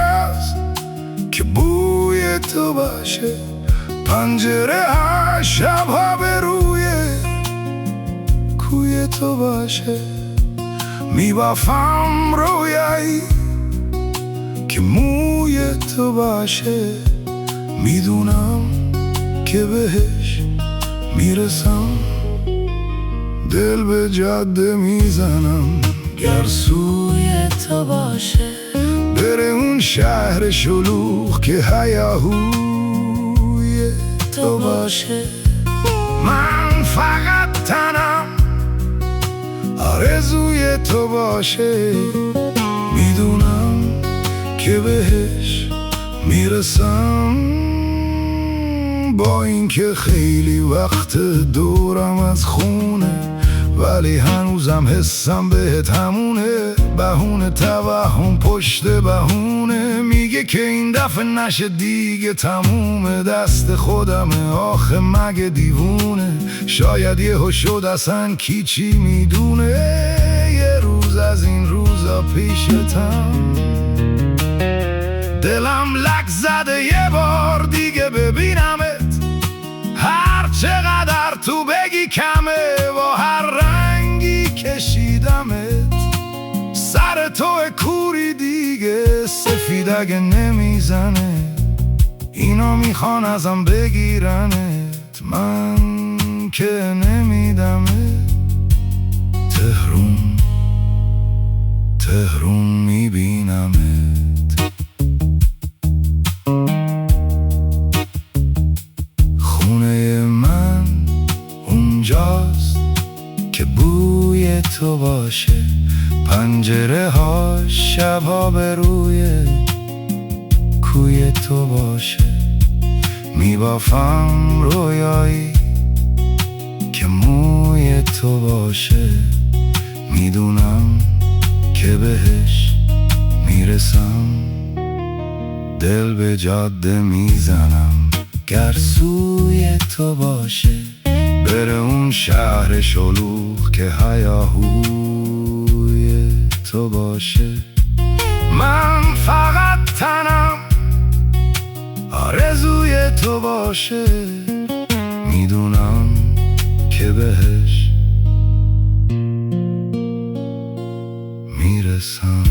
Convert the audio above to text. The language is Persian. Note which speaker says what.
Speaker 1: است که بوی تو باشه. پنجره ها شبها به روی کوی تو باشه. میبافم رویایی که موی تو باشه. میدونم که بهش میرسم، دل به جاده میزنم. گر سوی تو باشه، بره اون شهر شلوغ که هیاهوی تو باشه. من فقط تنم آرزوی تو باشه. میدونم که بهش میرسم، با اینکه خیلی وقت دورم از خونه، ولی هنوزم حسم بهت همونه. بهونه توهم پشت بهونه، میگه که این دفعه نشه دیگه تمومه. دست خودمه آخه مگه دیوونه، شاید یهو شد اصلا کی چی میدونه. یه روز از این روزا پیشتم، دلم لک زده یه بار دیگه ببینمت. هر چقدر تو بگی کمه، با هر رنگی کشیدمت. سر تو کوری دیگه سفید اگه نمیزنه، اینا میخوان ازم بگیرنت، من که نمیدمت. تهرون تهرون میبینمت. خونه من اونجاست که بوی تو باشه. پنجره ها شبها به روی کوی تو باشه. میبافم رویایی که موی تو باشه. میدونم که بهش میرسم، دل به جاده میزنم. گر سوی تو باشه، بره اون شهر شلوغ که هیاهوی تو باشه. من فقط تنم آرزوی تو باشه. میدونم که بهش میرسم.